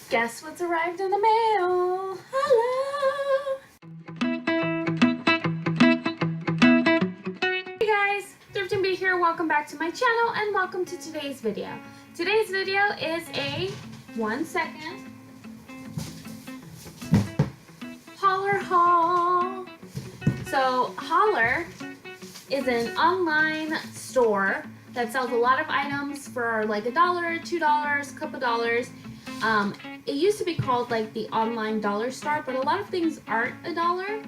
Guess what's arrived in the mail? Hello! Hey guys, Thrifting Bee here. Welcome back to my channel and welcome to today's video. Today's video is a 1 second Hollar haul. So Hollar is an online store that sells a lot of items for like $1, $2, a couple dollars. It used to be called like the online dollar store, but a lot of things aren't $1.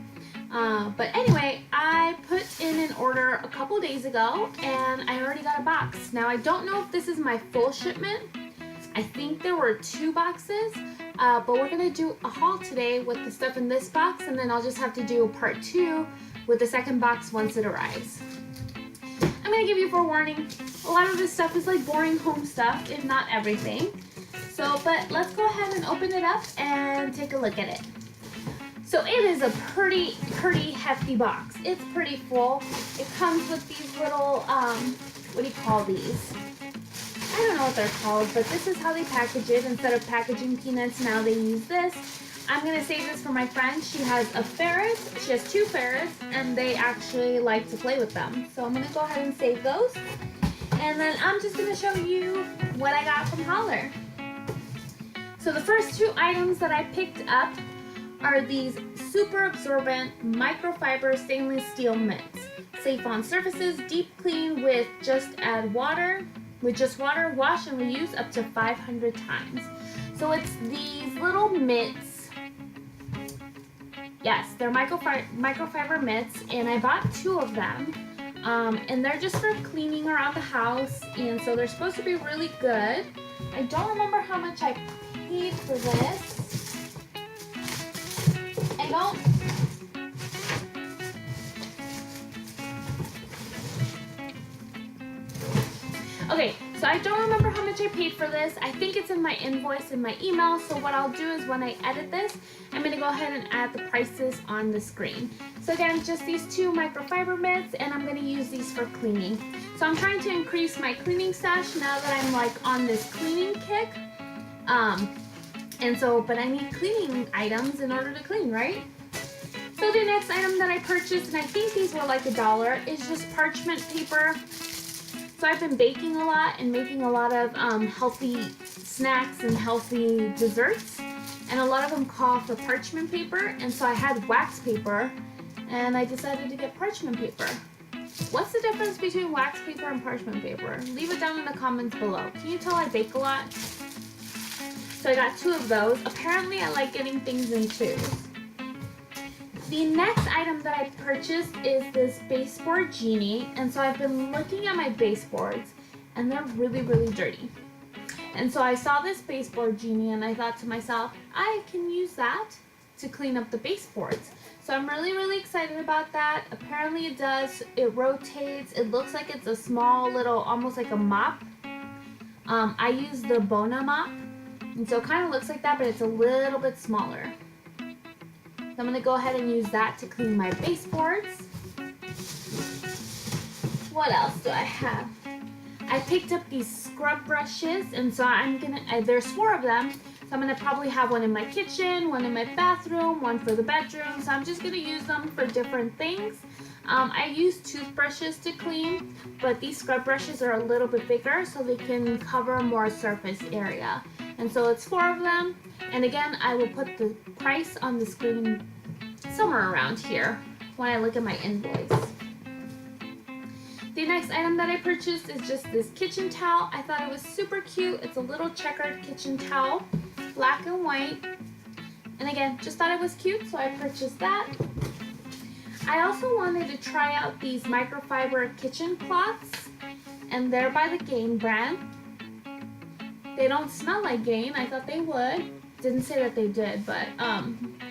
But anyway, I put in an order a couple days ago and I already got a box. Now I don't know if this is my full shipment. I think there were 2 boxes, but we're gonna do a haul today with the stuff in this box, and then I'll just have to do a part 2 with the second box once it arrives. I'm gonna give you forewarning, a lot of this stuff is like boring home stuff, if not everything. So, but let's go ahead and open it up and take a look at it. So it is a pretty hefty box. It's pretty full. It comes with these little, what do you call these? I don't know what they're called, but this is how they package it. Instead of packaging peanuts, now they use this. I'm gonna save this for my friend. She has a ferret. She has 2 ferrets, and they actually like to play with them. So I'm gonna go ahead and save those. And then I'm just gonna show you what I got from Hollar. So the first 2 items that I picked up are these super absorbent microfiber stainless steel mitts. Safe on surfaces, deep clean with just water, wash and reuse up to 500 times. So it's these little mitts. Yes, they're microfiber mitts, and I bought 2 of them. And they're just for cleaning around the house, and so they're supposed to be really good. I don't remember how much I paid for this. I don't. Okay, so I don't remember how much I paid for this. I think it's in my invoice in my email. So what I'll do is when I edit this, I'm gonna go ahead and add the prices on the screen. So again, just these 2 microfiber mitts, and I'm gonna use these for cleaning. So I'm trying to increase my cleaning stash now that I'm like on this cleaning kick. But I need cleaning items in order to clean, right? So the next item that I purchased, and I think these were like $1, is just parchment paper. So I've been baking a lot and making a lot of healthy snacks and healthy desserts, and a lot of them call for parchment paper, and so I had wax paper, and I decided to get parchment paper. What's the difference between wax paper and parchment paper? Leave it down in the comments below. Can you tell I bake a lot? So I got 2 of those. Apparently I like getting things in 2s. The next item that I purchased is this baseboard genie, and so I've been looking at my baseboards, and they're really dirty. And so I saw this baseboard genie, and I thought to myself, I can use that to clean up the baseboards. So I'm really excited about that. Apparently it does. It rotates. It looks like it's a small little, almost like a mop. I use the Bona mop, and so it kind of looks like that, but it's a little bit smaller. So I'm going to go ahead and use that to clean my baseboards. What else do I have? I picked up these scrub brushes, and so there's 4 of them. So I'm going to probably have one in my kitchen, one in my bathroom, one for the bedroom. So I'm just going to use them for different things. I use toothbrushes to clean, but these scrub brushes are a little bit bigger so they can cover more surface area. And so it's 4 of them. And again, I will put the price on the screen somewhere around here when I look at my invoice. The next item that I purchased is just this kitchen towel. I thought it was super cute. It's a little checkered kitchen towel, black and white. And again, just thought it was cute, so I purchased that. I also wanted to try out these microfiber kitchen cloths, and they're by the Gain brand. They don't smell like Gain. I thought they would. Didn't say that they did, but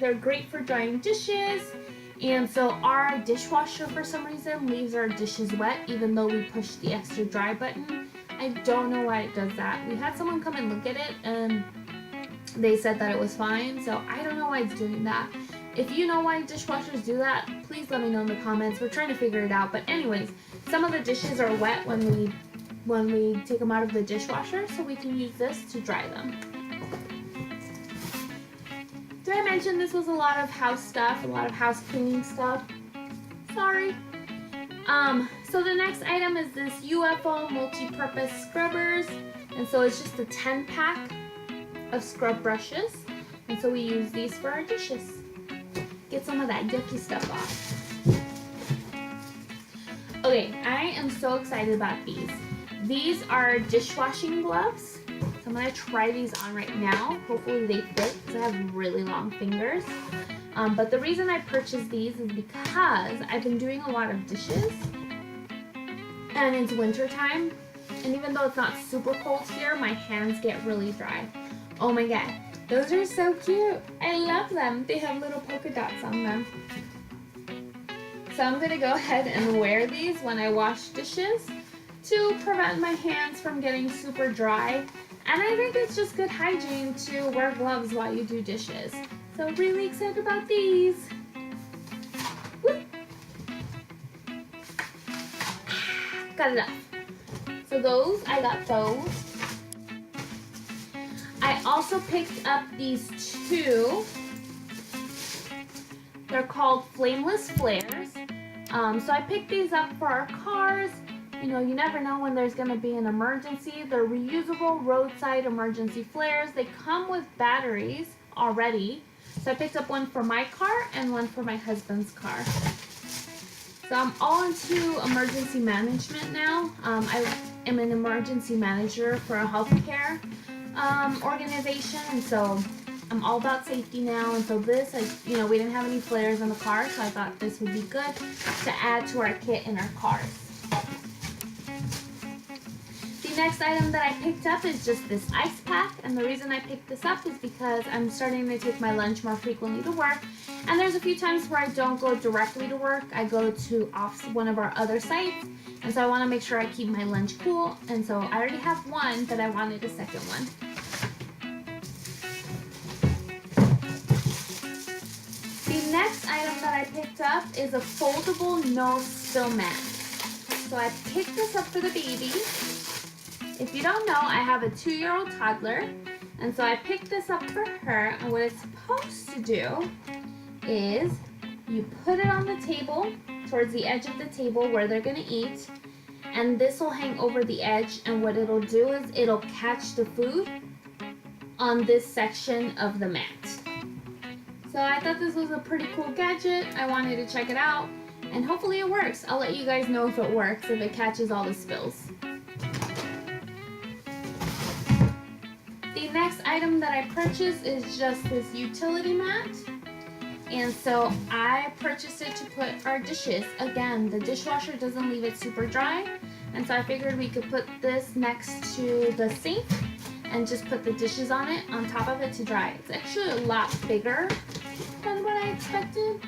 they're great for drying dishes. And so our dishwasher, for some reason, leaves our dishes wet even though we push the extra dry button. I don't know why it does that. We had someone come and look at it, and they said that it was fine, so I don't know why it's doing that. If you know why dishwashers do that, please let me know in the comments. We're trying to figure it out. But anyways, some of the dishes are wet when we take them out of the dishwasher, so we can use this to dry them. Did I mention this was a lot of house stuff, a lot of house cleaning stuff? Sorry. So the next item is this UFO multi-purpose scrubbers. And so it's just a 10-pack of scrub brushes. And so we use these for our dishes. Get some of that yucky stuff off. Okay, I am so excited about these. These are dishwashing gloves. So I'm gonna try these on right now. Hopefully they fit because I have really long fingers. But the reason I purchased these is because I've been doing a lot of dishes. And it's winter time. And even though it's not super cold here, my hands get really dry. Oh my god, those are so cute. I love them. They have little polka dots on them. So I'm gonna go ahead and wear these when I wash dishes to prevent my hands from getting super dry. And I think it's just good hygiene to wear gloves while you do dishes. So really excited about these. Woo. Got it off. So those, I got those. I also picked up these two. They're called flameless flares. So I picked these up for our cars. You know, you never know when there's going to be an emergency. They're reusable roadside emergency flares. They come with batteries already. So I picked up one for my car and one for my husband's car. So I'm all into emergency management now. I am an emergency manager for a healthcare organization, and so I'm all about safety now. And so this, we didn't have any flares in the car, so I thought this would be good to add to our kit in our cars. The next item that I picked up is just this ice pack, and the reason I picked this up is because I'm starting to take my lunch more frequently to work, and there's a few times where I don't go directly to work. I go to one of our other sites, and so I want to make sure I keep my lunch cool, and so I already have one, but I wanted a second one. The next item that I picked up is a foldable no-spill mat. So I picked this up for the baby. If you don't know, I have a 2-year-old toddler, and so I picked this up for her, and what it's supposed to do is you put it on the table, towards the edge of the table where they're going to eat, and this will hang over the edge, and what it'll do is it'll catch the food on this section of the mat. So I thought this was a pretty cool gadget. I wanted to check it out, and hopefully it works. I'll let you guys know if it works, if it catches all the spills. The next item that I purchased is just this utility mat. And so I purchased it to put our dishes. Again, the dishwasher doesn't leave it super dry. And so I figured we could put this next to the sink and just put the dishes on it, on top of it to dry. It's actually a lot bigger than what I expected.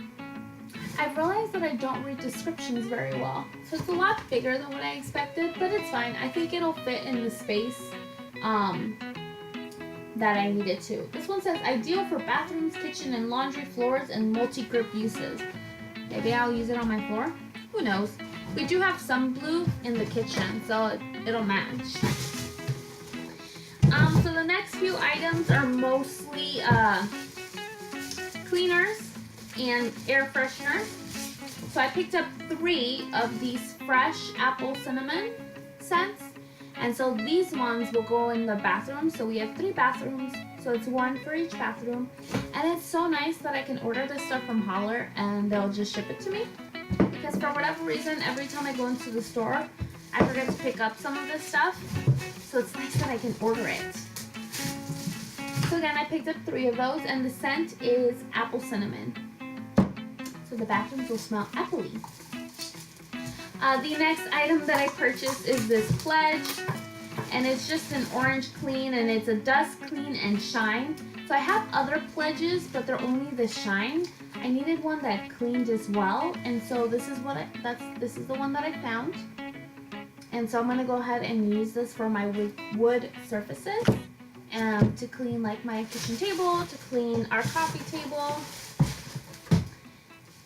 I realized that I don't read descriptions very well. So it's a lot bigger than what I expected, but it's fine. I think it'll fit in the space that I needed to. This one says ideal for bathrooms, kitchen, and laundry floors and multi-grip uses. Maybe I'll use it on my floor. Who knows? We do have some blue in the kitchen, so it'll match. So the next few items are mostly cleaners and air fresheners. So I picked up 3 of these fresh apple cinnamon scents. And so these ones will go in the bathroom. So we have 3 bathrooms. So it's 1 for each bathroom. And it's so nice that I can order this stuff from Hollar and they'll just ship it to me. Because for whatever reason, every time I go into the store, I forget to pick up some of this stuff. So it's nice that I can order it. So again, I picked up 3 of those, and the scent is apple cinnamon. So the bathrooms will smell appley. The next item that I purchased is this pledge, and it's just an orange clean, and it's a dust clean and shine. So I have other pledges, but they're only the shine. I needed one that cleaned as well, and so this is this is the one that I found. And so I'm gonna go ahead and use this for my wood surfaces, to clean like my kitchen table, to clean our coffee table.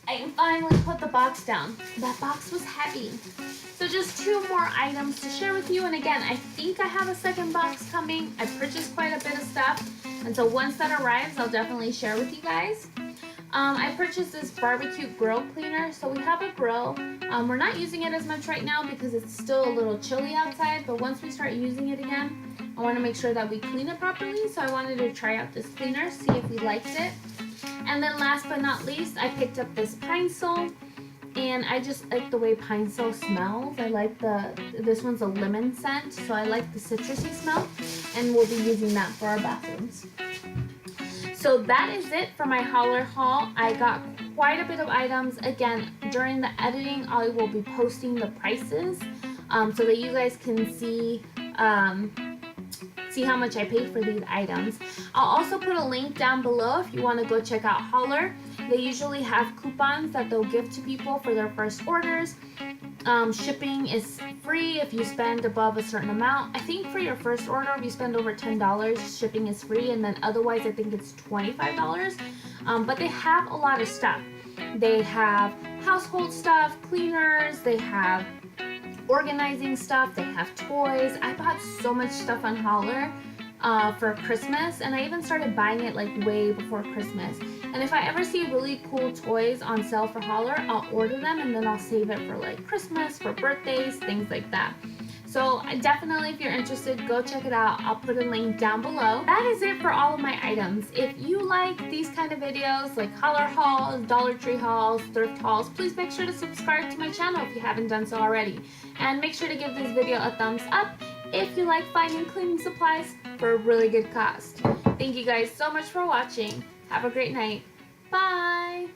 I can finally put the box down. That box was heavy. So just 2 more items to share with you. And again, I think I have a second box coming. I purchased quite a bit of stuff. And so once that arrives, I'll definitely share with you guys. I purchased this barbecue grill cleaner. So we have a grill. We're not using it as much right now because it's still a little chilly outside. But once we start using it again, I want to make sure that we clean it properly. So I wanted to try out this cleaner, see if we liked it. And then last but not least, I picked up this Pine Sol. And I just like the way Pine Sol smells. I like this one's a lemon scent, so I like the citrusy smell. And we'll be using that for our bathrooms. So that is it for my Hollar haul. I got quite a bit of items. Again, during the editing, I will be posting the prices so that you guys can see how much I paid for these items. I'll also put a link down below if you want to go check out Hollar. They usually have coupons that they'll give to people for their first orders. Shipping is free if you spend above a certain amount. I think for your first order, if you spend over $10, shipping is free, and then otherwise I think it's $25. But they have a lot of stuff. They have household stuff, cleaners, they have organizing stuff, they have toys. I bought so much stuff on Hollar for Christmas, and I even started buying it like way before Christmas. And if I ever see really cool toys on sale for Hollar, I'll order them and then I'll save it for like Christmas, for birthdays, things like that. So definitely, if you're interested, go check it out. I'll put a link down below. That is it for all of my items. If you like these kind of videos, like Hollar hauls, Dollar Tree hauls, thrift hauls, please make sure to subscribe to my channel if you haven't done so already. And make sure to give this video a thumbs up if you like finding cleaning supplies for a really good cost. Thank you guys so much for watching. Have a great night. Bye!